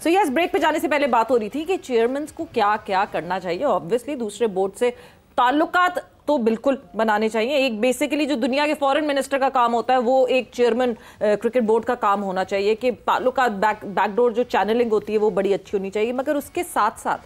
So yes, break पे जाने से पहले बात हो रही थी कि चेयरमैन को क्या क्या करना चाहिए। ऑब्वियसली दूसरे बोर्ड से ताल्लुकात तो बिल्कुल बनाने चाहिए। एक बेसिकली जो दुनिया के फॉरेन मिनिस्टर का काम होता है वो एक चेयरमैन क्रिकेट बोर्ड का काम होना चाहिए कि ताल्लुकात बैकडोर जो चैनलिंग होती है वो बड़ी अच्छी होनी चाहिए। मगर उसके साथ साथ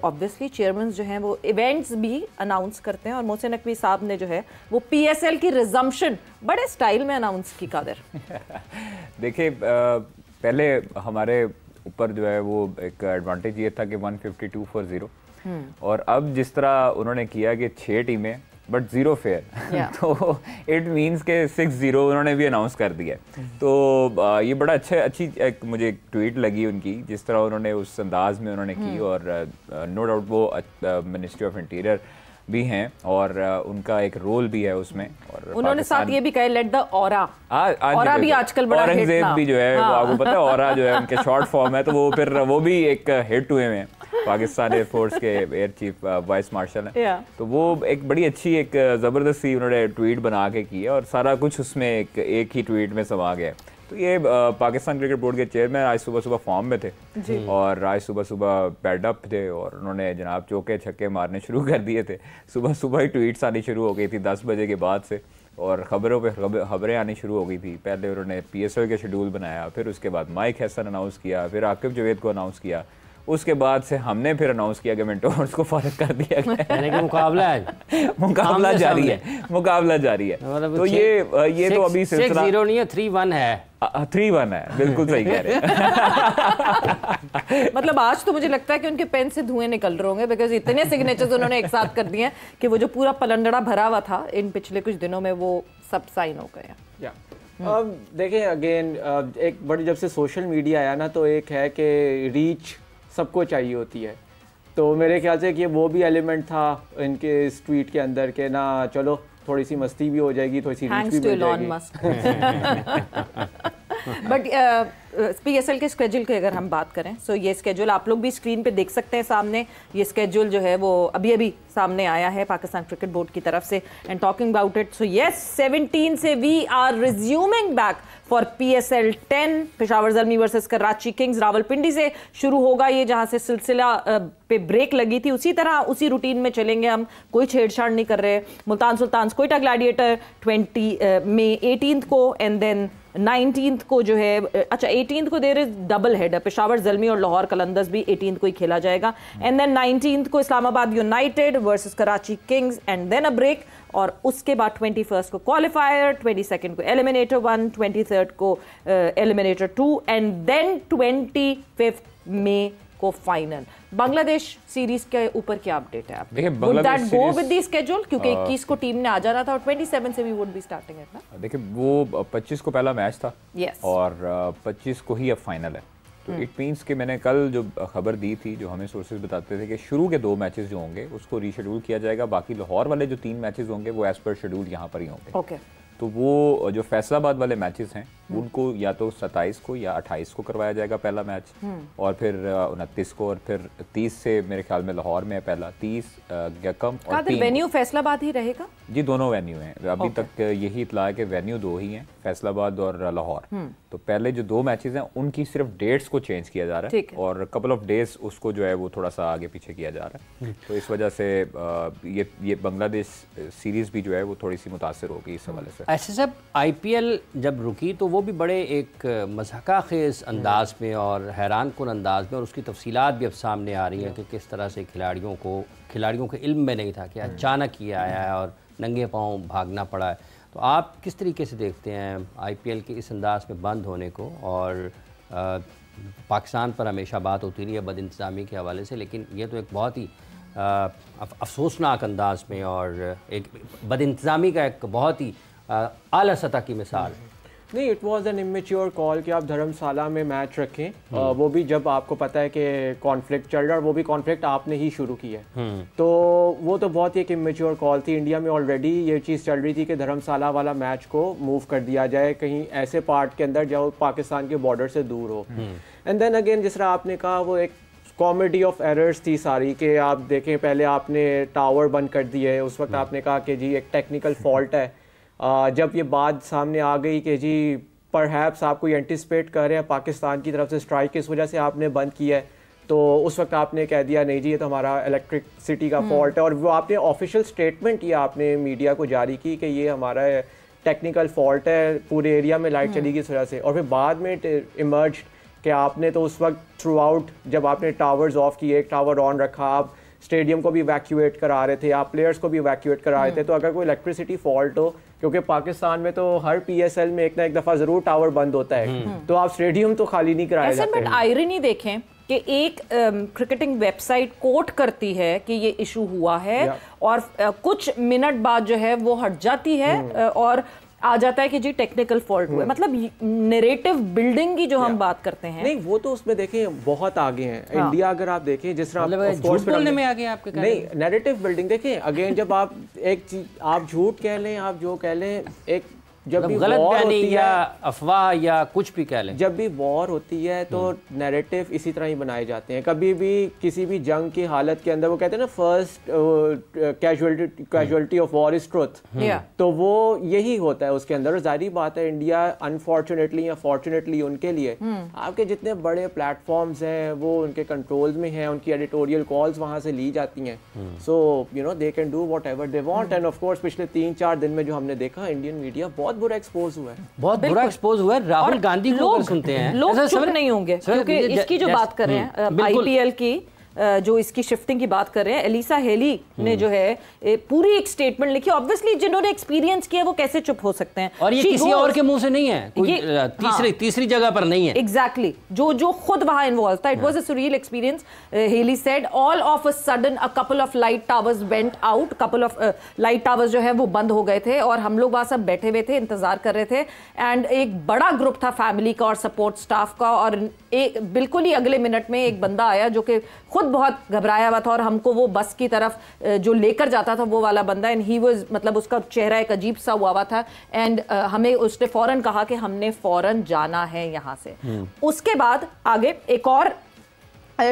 ऑब्वियसली चेयरमैन जो हैं वो इवेंट्स भी अनाउंस करते हैं और मोहसिन नकवी साहब ने जो है वो PSL की रिजम्पशन बड़े स्टाइल में अनाउंस की। कादर देखिए, पहले हमारे ऊपर जो है वो एक एडवांटेज ये था कि 152 for 0 और अब जिस तरह उन्होंने किया कि 6 टीमें बट 0 फेयर तो इट मीन्स के 6-0 उन्होंने भी अनाउंस कर दिया। तो ये बड़ा अच्छी एक मुझे एक ट्वीट लगी उनकी, जिस तरह उन्होंने उस अंदाज में उन्होंने की। और नो डाउट वो मिनिस्ट्री ऑफ इंटीरियर भी हैं और उनका एक रोल भी है उसमें। और उन्होंने साथ ये भी कहा लेट द ऑरा भी आजकल बड़ा हिट औरंगजेब भी जो है वो आपको पता है ऑरा जो है उनके शॉर्ट फॉर्म है, तो वो फिर वो भी एक हिट हुए हैं। पाकिस्तान एयरफोर्स के एयर चीफ वाइस मार्शल हैं, तो वो एक बड़ी अच्छी एक ज़बरदस्ती उन्होंने ट्वीट बना के की है और सारा कुछ उसमें एक ही ट्वीट में समा गया। तो ये पाकिस्तान क्रिकेट बोर्ड के चेयरमैन आज सुबह फॉर्म में थे और आज सुबह पैड अप थे और उन्होंने जनाब चौके छक्के मारने शुरू कर दिए थे। सुबह ही ट्वीट्स आनी शुरू हो गई थी 10 बजे के बाद से और खबरों पे खबरें आनी शुरू हो गई थी। पहले उन्होंने PSL के शेड्यूल बनाया, फिर उसके बाद माइक हैसन अनाउंस किया, फिर आकिब जावेद को अनाउंस किया, उसके बाद से हमने फिर अनाउंस किया कि मेंटोर्स को फारिग कर दिया गया। मुकाबला जारी है। तो ये तो अभी सिलसिला 6-0 नहीं है, 3-1 है। 3-1 है, बिल्कुल सही कह रहे हैं। मतलब आज तो मुझे लगता है कि उनके पेन से धुएं निकल रहे होंगे, बिकॉज इतने सिग्नेचर्स उन्होंने एक साथ कर दिए हैं कि वो जो पूरा पलंडड़ा भरा हुआ था इन पिछले कुछ दिनों में वो सब साइन हो गए। अब देखें अगेन एक बड़ी जब से सोशल मीडिया आया ना, तो एक है कि रीच सबको चाहिए होती है। तो मेरे ख्याल से कि वो भी एलिमेंट था इनके इस ट्वीट के अंदर के ना, चलो थोड़ी सी मस्ती भी हो जाएगी, थोड़ी सी रीच भी मिल जाएगी। बट PSL के स्केड्यूल की अगर हम बात करें, सो ये स्केड्यूल आप लोग भी स्क्रीन पे देख सकते हैं सामने। ये स्केड्यूल जो है वो अभी सामने आया है पाकिस्तान क्रिकेट बोर्ड की तरफ से। And talking about it, so yes 17 से we are resuming back for PSL 10। Peshawar Zalmi versus Karachi kings Rawalpindi से शुरू होगा ये, जहां से सिलसिला पे ब्रेक लगी थी उसी तरह उसी रूटीन में चलेंगे हम, कोई छेड़छाड़ नहीं कर रहे। मुल्तान सुल्तान्स कोयटा ग्लैडिएटर 20 मई 18 को एंड देन 19th को जो है, अच्छा 18th को there is double header, Peshawar Zalmi और लाहौर कलंदर्स भी 18th को ही खेला जाएगा। एंड देन 19th को Islamabad united versus Karachi kings and then a break. और उसके बाद 21st को क्वालिफायर, 22nd को एलिमिनेटर 1, 23rd को एलिमिनेटर 2 एंड देन 25 मई को फाइनल। बांग्लादेश सीरीज के ऊपर क्या अपडेट है? देखिए Bangladesh go with the schedule, क्योंकि 21 को टीम ने आ जाना था और 27 से भी वुड बी स्टार्टिंग है ना। देखिए वो 25 को पहला मैच था और 25 को ही अब फाइनल है। तो इट मीन्स कि मैंने कल जो खबर दी थी, जो हमें सोर्सेज बताते थे कि शुरू के 2 मैचेस जो होंगे उसको रीशेड्यूल किया जाएगा, बाकी लाहौर वाले जो 3 मैचेस होंगे वो एज पर शेड्यूल यहाँ पर ही होंगे। तो वो जो फैसलाबाद वाले मैचेस हैं उनको या तो 27 को या 28 को करवाया जाएगा पहला मैच, और फिर 29 को, और फिर 30 से मेरे ख्याल में लाहौर में है पहला, 30 गकम और 3 वेन्यू फैसलाबाद ही रहेगा। जी दोनों वेन्यू हैं, अभी तक यही इतला है कि वेन्यू 2 ही हैं, फैसलाबाद और लाहौर। तो पहले जो 2 मैचेस हैं उनकी सिर्फ डेट्स को चेंज किया जा रहा है और कपल ऑफ डेज उसको जो है वो थोड़ा सा आगे पीछे किया जा रहा है। तो इस वजह से ये बांग्लादेश सीरीज भी जो है वो थोड़ी सी मुतासिर होगी इस हवाले से। ऐसे सब IPL जब रुकी तो वो भी बड़े एक मज़ाक़ाख़ेज़ अंदाज में और हैरान कुन अंदाज में, और उसकी तफसीलात भी अब सामने आ रही हैं कि किस तरह से खिलाड़ियों के इल्म में नहीं था कि अचानक ये आया है और नंगे पाँव भागना पड़ा है। तो आप किस तरीके से देखते हैं IPL के इस अंदाज में बंद होने को? और पाकिस्तान पर हमेशा बात होती रही है बदइंतज़ामी के हवाले से, लेकिन ये तो एक बहुत ही अफसोसनाक अंदाज में और एक बदइंतज़ामी का एक बहुत ही आला सतह की मिसाल। नहीं, it was an immature call कि आप धर्मशाला में मैच रखें, वो भी जब आपको पता है कि कॉन्फ्लिक्ट चल रहा है और वो भी कॉन्फ्लिक्ट आपने ही शुरू किया है। तो वो तो बहुत ही एक इमेच्योर कॉल थी। इंडिया में ऑलरेडी ये चीज़ चल रही थी कि धर्मशाला वाला मैच को मूव कर दिया जाए कहीं ऐसे पार्ट के अंदर जो पाकिस्तान के बॉर्डर से दूर हो। एंड देन अगेन जिस तरह आपने कहा, वो एक कॉमेडी ऑफ एरर्स थी सारी, कि आप देखें पहले आपने टावर बंद कर दिए, उस वक्त आपने कहा कि जी एक टेक्निकल फॉल्ट है। जब ये बात सामने आ गई कि जी परहैप्स आप कोई एंटिसिपेट कर रहे हैं पाकिस्तान की तरफ से स्ट्राइक किस वजह से आपने बंद किया है, तो उस वक्त आपने कह दिया नहीं जी ये तो हमारा इलेक्ट्रिसिटी का फॉल्ट है, और वो आपने ऑफिशियल स्टेटमेंट ये आपने मीडिया को जारी की कि ये हमारा टेक्निकल फॉल्ट है, पूरे एरिया में लाइट चली गई इस वजह से। और फिर बाद में इमर्ज कि आपने तो उस वक्त थ्रू आउट जब आपने टावर्स ऑफ किए, एक टावर ऑन रखा, आप स्टेडियम को भी इवैक्यूएट करा रहे थे, आप प्लेयर्स को भी इवैक्यूएट करा रहे थे, तो अगर कोई इलेक्ट्रिसिटी फॉल्ट हो, क्योंकि पाकिस्तान में तो हर पीएसएल में एक ना एक दफ़ा ज़रूर टावर बंद होता है, तो आप स्टेडियम तो खाली नहीं कराए जाते हैं। आयरनी देखें कि एक क्रिकेटिंग वेबसाइट कोट करती है कि ये इशू हुआ है और कुछ मिनट बाद जो है वो हट जाती है और आ जाता है कि जी टेक्निकल फॉल्ट हुआ है। मतलब नैरेटिव बिल्डिंग की जो हम बात करते हैं, नहीं वो तो उसमें देखें बहुत आगे हैं। इंडिया अगर आप देखें जिस तरह झूठ बोलने में आगे आपके नहीं, नैरेटिव बिल्डिंग देखें अगेन, जब आप एक चीज आप झूठ कह लें, आप जो कह लें, एक जब भी गलत वॉर बयानी होती या है, अफवाह या कुछ भी कह लें, जब भी वॉर होती है तो नैरेटिव इसी तरह ही बनाए जाते हैं। कभी भी किसी भी जंग की हालत के अंदर वो कहते हैं ना first casualty of war is truth, तो वो यही होता है उसके अंदर। जाहिर बात है इंडिया अनफॉर्चुनेटली या फॉर्चुनेटली उनके लिए आपके जितने बड़े प्लेटफॉर्म्स हैं वो उनके कंट्रोल में हैं, उनकी एडिटोरियल कॉल्स वहां से ली जाती हैं, so you know they can do whatever they want. End of course पिछले 3-4 दिन में जो हमने देखा इंडियन मीडिया बहुत बुरा एक्सपोज हुआ है, बहुत बुरा एक्सपोज हुआ है। राहुल गांधी को अगर सुनते हैं लोग चुप नहीं होंगे, क्योंकि इसकी जो बात कर रहे हैं आईपीएल की, जो इसकी शिफ्टिंग की बात कर रहे हैं, एलिसा हेली ने जो है पूरी एक स्टेटमेंट लिखी। ऑब्वियसली जिन्होंने एक्सपीरियंस किया वो कैसे चुप हो सकते हैं, और ये किसी और के मुंह से नहीं है, कोई तीसरी जगह पर नहीं है। एग्जैक्टली जो खुद वहां इन्वॉल्व था, it was a surreal experience. Haley said all of a sudden a couple of light towers went out, couple of light towers जो है वो बंद हो गए थे और हम लोग वहां सब बैठे हुए थे, इंतजार कर रहे थे। एंड एक बड़ा ग्रुप था फैमिली का और सपोर्ट स्टाफ का, और बिल्कुल ही अगले मिनट में एक बंदा आया जो कि खुद बहुत घबराया हुआ था और हमको वो बस की तरफ जो लेकर जाता था वो वाला बंदा, एंड ही वाज, मतलब उसका चेहरा एक अजीब सा हुआ था, एंड हमें उसने फौरन कहा कि हमने फौरन जाना है यहाँ से। उसके बाद आगे एक और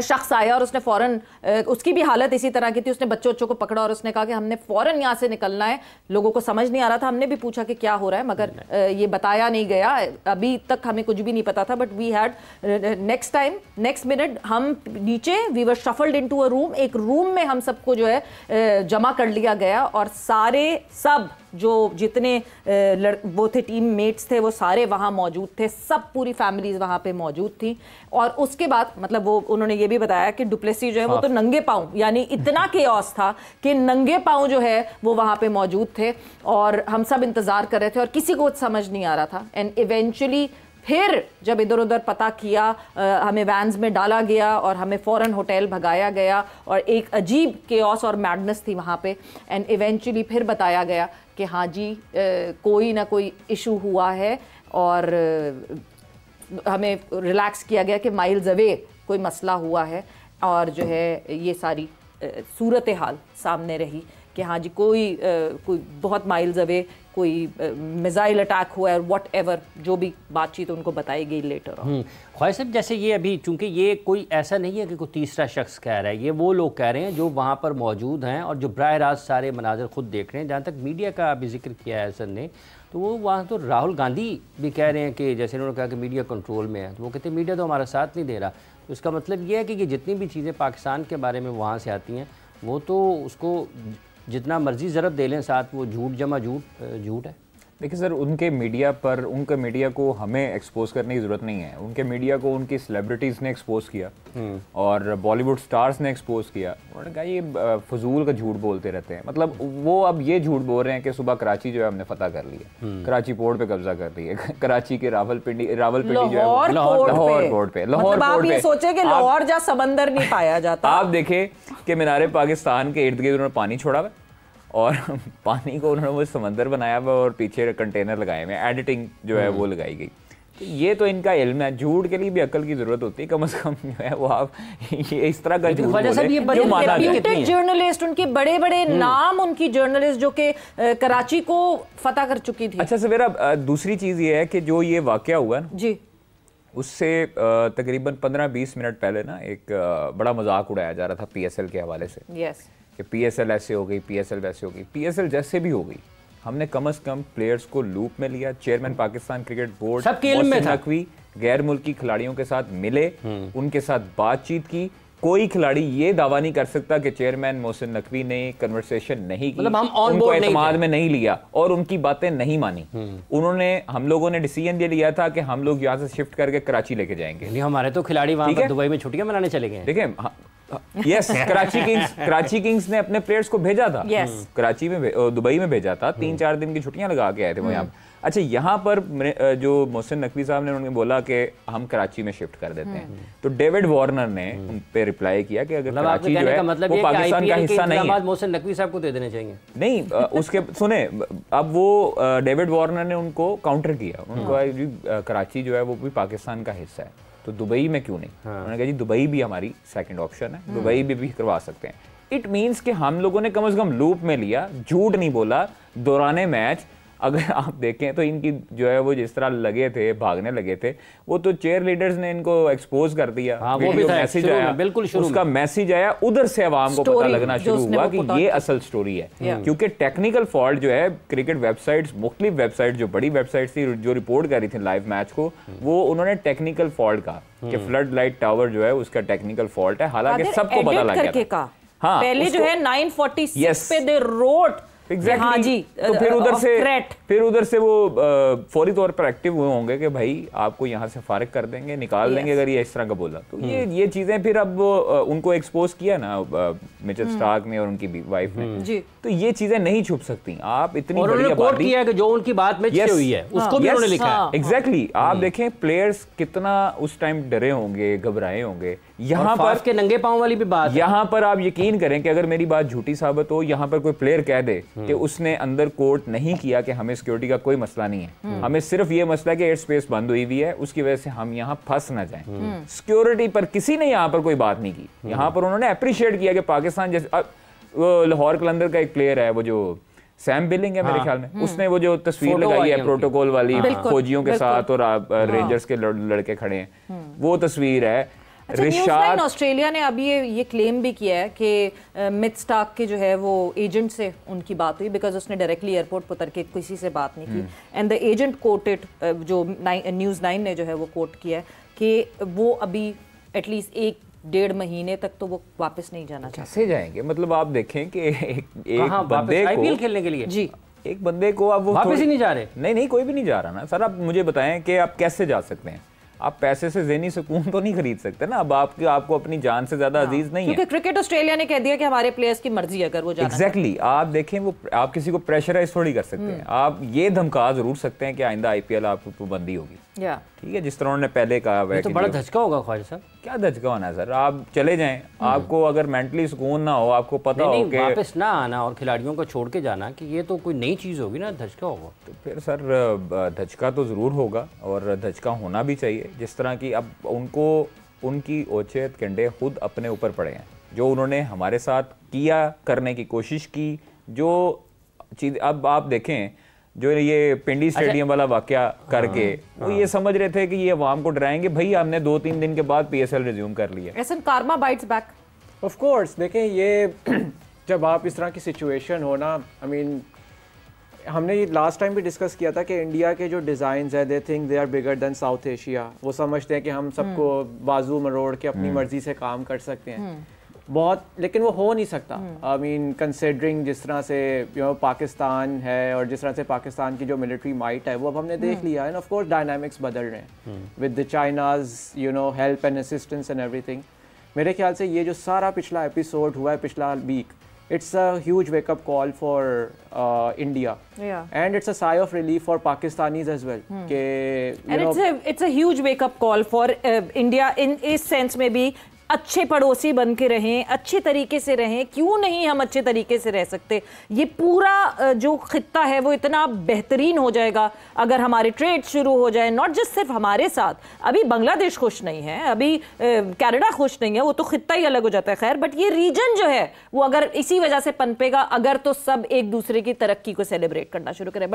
शख्स आया और उसने फौरन, उसकी भी हालत इसी तरह की थी, उसने बच्चों को पकड़ा और उसने कहा कि हमने फौरन यहाँ से निकलना है। लोगों को समझ नहीं आ रहा था, हमने भी पूछा कि क्या हो रहा है, मगर ये बताया नहीं गया, अभी तक हमें कुछ भी नहीं पता था। But we had next minute हम नीचे, we were shuffled into a room, एक रूम में हम सबको जो है जमा कर लिया गया और सारे सब जो जितने वो थे टीम मेट्स थे वो सारे वहाँ मौजूद थे, सब पूरी फैमिलीज वहाँ पे मौजूद थी। और उसके बाद मतलब वो उन्होंने ये भी बताया कि डुप्लेसी जो है वो तो नंगे पाँव, यानी इतना केओस था कि नंगे पाँव जो है वो वहाँ पे मौजूद थे और हम सब इंतज़ार कर रहे थे और किसी को समझ नहीं आ रहा था। एंड इवेंचुअली फिर जब इधर उधर पता किया, हमें वैन्स में डाला गया और हमें फ़ौरन होटल भगाया गया और एक अजीब केओस और मैडनेस थी वहाँ पे। एंड इवेंचुअली फिर बताया गया कि हाँ जी कोई ना कोई इशू हुआ है और हमें रिलैक्स किया गया कि माइल्स अवे कोई मसला हुआ है, और जो है ये सारी सूरत हाल सामने रही कि हाँ जी कोई बहुत माइल्स अवे कोई मिसाइल अटैक हुआ है, व्हाटएवर जो भी बातचीत उनको बताई गई लेटर ऑन। ख्वाहिश साहब, जैसे ये अभी चूंकि ये कोई ऐसा नहीं है कि कोई तीसरा शख्स कह रहा है, ये वो लोग कह रहे हैं जो वहाँ पर मौजूद हैं और जो बराह रास्त सारे मनाजर खुद देख रहे हैं। जहाँ तक मीडिया का अभी जिक्र किया है सर ने, तो वो वहाँ तो राहुल गांधी भी कह रहे हैं कि जैसे उन्होंने कहा कि मीडिया कंट्रोल में है, तो वो कहते हैं मीडिया तो हमारा साथ नहीं दे रहा। तो इसका मतलब ये है कि ये जितनी भी चीज़ें पाकिस्तान के बारे में वहाँ से आती हैं वो तो उसको जितना मर्जी ज़रब दे लें साथ, वो झूठ जमा झूठ है। देखिए सर, उनके मीडिया को हमें एक्सपोज करने की ज़रूरत नहीं है। उनके मीडिया को उनकी सेलिब्रिटीज़ ने एक्सपोज किया और बॉलीवुड स्टार्स ने एक्सपोज किया। उन्होंने कहा ये फजूल का झूठ बोलते रहते हैं। मतलब वो अब ये झूठ बोल रहे हैं कि सुबह कराची जो है हमने फतह कर लिया, कराची पोर्ट पे कब्जा कर लिया, कराची के रावलपिंडी जो है लाहौर पोर्ट पे, आप ये सोचे कि लाहौर जा समंदर नहीं पाया जाता। आप देखें कि मीनारे पाकिस्तान के इर्द गिर्द उन्होंने पानी छोड़ा हुआ और पानी को उन्होंने वो समंदर बनाया हुआ और पीछे कंटेनर लगाए हुए, एडिटिंग जो है वो लगाई गई। तो ये तो इनका इल्म है। झूठ के लिए भी अकल की जरूरत होती है, कम से कम जो है वो आप ये इस तरह का झूठ बोले जो माना जाए। जर्नलिस्ट, उनके बड़े बड़े नाम, उनकी जर्नलिस्ट जो कि कराची को फतह कर चुकी थी। अच्छा सवेरा, दूसरी चीज़ ये है कि जो ये वाकया हुआ ना जी, उससे तकरीबन 15-20 मिनट पहले ना एक बड़ा मजाक उड़ाया जा रहा था PSL के हवाले से। यस, कि PSL ऐसे हो गई, PSL वैसे हो गई। PSL जैसे भी हो गई, हमने कम से कम प्लेयर्स को लूप में लिया। चेयरमैन पाकिस्तान क्रिकेट बोर्ड सबके इल्म में था। नकवी गैर मुल्की खिलाड़ियों के साथ मिले, उनके साथ बातचीत की। कोई खिलाड़ी ये दावा नहीं कर सकता कि चेयरमैन मोहसिन नकवी ने कन्वर्सेशन नहीं की, मतलब हम ऑन उनको बोर्ड एतमाद में नहीं लिया और उनकी बातें नहीं मानी। हम लोगों ने डिसीजन ये लिया था कि हम लोग यहाँ से शिफ्ट करके कराची लेके जाएंगे। हमारे तो खिलाड़ी वहां पर दुबई में छुट्टियां मनाने चले गए। देखिए यस, कराची किंग्स ने अपने प्लेयर्स को भेजा था, कराची में दुबई में भेजा था, 3-4 दिन की छुट्टियां लगा के आए थे वो यहाँ। अच्छा, यहाँ पर जो मोहसिन नकवी साहब ने उन्होंने बोला कि हम कराची में शिफ्ट कर देते हैं, तो डेविड वार्नर ने उन पे रिप्लाई किया कि अगर कराची जो है वो पाकिस्तान का हिस्सा नहीं है, मोहसिन नकवी साहब को दे देने चाहिए। नहीं, उसके सुने, अब वो डेविड वार्नर ने उनको काउंटर किया, उनको कराची जो है वो भी पाकिस्तान का हिस्सा है, तो दुबई में क्यों नहीं? उन्होंने कहा जी दुबई भी हमारी सेकंड ऑप्शन है, दुबई भी करवा सकते हैं। इट मींस कि हम लोगों ने कम से कम लूप में लिया, झूठ नहीं बोला दौराने मैच। अगर आप देखें तो इनकी जो है वो जिस तरह लगे थे, भागने लगे थे, वो तो चेयर लीडर्स ने इनको एक्सपोज कर दिया। वो भी मैसेज आया, बिल्कुल उसका मैसेज आया, उधर से आवाम को पता लगना शुरू हुआ कि ये असल स्टोरी है। क्योंकि टेक्निकल फॉल्ट जो है, क्रिकेट वेबसाइट्स, मुख्तलिफ वेबसाइट जो बड़ी वेबसाइट थी जो रिपोर्ट कर रही थी लाइव मैच को, वो उन्होंने टेक्निकल फॉल्ट कहा कि फ्लड लाइट टावर जो है उसका टेक्निकल फॉल्ट है, हालांकि सबको पता लग गया था। हाँ, पहले जो है 946 पे दे रोट Exactly. हाँ जी, तो फिर उधर से वो फौरी तौर पर एक्टिव हुए होंगे कि भाई आपको यहाँ से फारिग कर देंगे, निकाल देंगे अगर ये इस तरह का बोला। तो ये चीजें फिर अब उनको एक्सपोज किया ना मिचेल स्टार्क ने और उनकी वाइफ ने, तो ये चीजें नहीं छुप सकती। आप इतनी बड़ी आबादी किया कि जो उनकी बात में हुई है उसको भी उन्होंने लिखा है। एग्जैक्टली, आप देखें प्लेयर्स कितना उस टाइम डरे होंगे, घबराए होंगे। यहाँ पर के नंगे पांव वाली भी बात, यहाँ पर आप यकीन करें कि अगर मेरी बात झूठी साबित हो, यहाँ पर कोई प्लेयर कह दे कि उसने अंदर कोर्ट नहीं किया कि हमें सिक्योरिटी का कोई मसला नहीं है, हमें सिर्फ ये मसला है कि एयर स्पेस बंद हुई हुई है, उसकी वजह से हम यहाँ फंस ना जाएं। सिक्योरिटी पर किसी ने यहाँ पर कोई बात नहीं की। यहाँ पर उन्होंने अप्रिशिएट किया कि पाकिस्तान जैसे लाहौर कलंदर का एक प्लेयर है, वो जो सैम बिलिंग है मेरे ख्याल में, उसने वो जो तस्वीर लगाई है प्रोटोकॉल वाली फौजियों के साथ और रेंजर्स के लड़के खड़े हैं, वो तस्वीर है। न्यूज़9 ऑस्ट्रेलिया ने अभी ये क्लेम भी किया है कि मिच स्टार्क के जो है वो एजेंट से उनकी बात हुई, बिकॉज उसने डायरेक्टली एयरपोर्ट पर उतर के किसी से बात नहीं की, एंड द एजेंट कोटेड, जो न्यूज़9 ने जो है वो कोट किया है कि वो अभी एटलीस्ट 1-1.5 महीने तक तो वो वापस नहीं जाना चाहते। कैसे जाएंगे? मतलब आप देखें कि एक बंदे को आईपीएल खेलने के लिए जी, एक बंदे को आप वो वापस ही नहीं जा रहे। नहीं, कोई भी नहीं जा रहा ना सर। आप मुझे बताएं कि आप कैसे जा सकते हैं? आप पैसे से ज़हनी सुकून तो नहीं खरीद सकते ना। अब आपको अपनी जान से ज्यादा अजीज नहीं है, क्योंकि क्रिकेट ऑस्ट्रेलिया ने कह दिया कि हमारे प्लेयर्स की मर्जी अगर वो जाना। एग्जैक्टली, आप देखें वो आप किसी को प्रेशराइज थोड़ी कर सकते हैं। आप ये धमका जरूर सकते हैं कि आइंदा आईपीएल आपको पाबंदी होगी, ठीक है, जिस तरह उन्होंने पहले कहा हुआ है। तो बड़ा धचका होगा ख्वाजा साहब। क्या धचका होना है सर? आप चले जाएं, आपको अगर मेंटली सुकून ना हो, आपको पता हो कि वापस ना आना और खिलाड़ियों को छोड़ के जाना, कि ये तो कोई नई चीज़ होगी ना, धचका होगा। तो फिर सर धचका तो ज़रूर होगा और धचका होना भी चाहिए। जिस तरह की अब उनको उनकी ओचेत कंडे खुद अपने ऊपर पड़े हैं, जो उन्होंने हमारे साथ किया, करने की कोशिश की, जो चीज़ अब आप देखें जो ये पिंडी स्टेडियम वाला वाकया करके वो ये समझ रहे थे कि ये अवाम को डराएंगे। भाई हमने 2-3 दिन के बाद पीएसएल रिज्यूम कर लिया। ऐसा Karma bytes back. Of course, देखें ये जब आप इस तरह की सिचुएशन हो ना, आई मीन हमने ये लास्ट टाइम भी डिस्कस किया था कि इंडिया के जो डिज़ाइंस है, they think they are bigger than South Asia. वो समझते हैं कि हम सबको बाजू मरोड़ के अपनी मर्जी से काम कर सकते हैं बहुत, लेकिन वो हो नहीं सकता। आई मीन कंसिडरिंग जिस तरह से पाकिस्तान है और जिस तरह से पाकिस्तान की जो मिलिट्री माइट है वो अब हमने देख लिया है। ऑफ कोर्स डायनामिक्स बदल रहे हैं with the China's help and assistance and everything. मेरे ख्याल से ये जो सारा पिछला एपिसोड हुआ है, पिछला week, it's a huge wake up call for India, and it's a sigh of relief for Pakistanis as well. It's a huge wake up call for India in इस सेंस में भी अच्छे पड़ोसी बन के रहें, अच्छे तरीके से रहें। क्यों नहीं हम अच्छे तरीके से रह सकते? ये पूरा जो खित्ता है वो इतना बेहतरीन हो जाएगा अगर हमारे ट्रेड शुरू हो जाए, नॉट जस्ट सिर्फ हमारे साथ। अभी बांग्लादेश खुश नहीं है, अभी कनाडा खुश नहीं है, वो तो खित्ता ही अलग हो जाता है खैर, बट ये रीजन जो है वो अगर इसी वजह से पनपेगा, अगर तो सब एक दूसरे की तरक्की को सेलिब्रेट करना शुरू करें।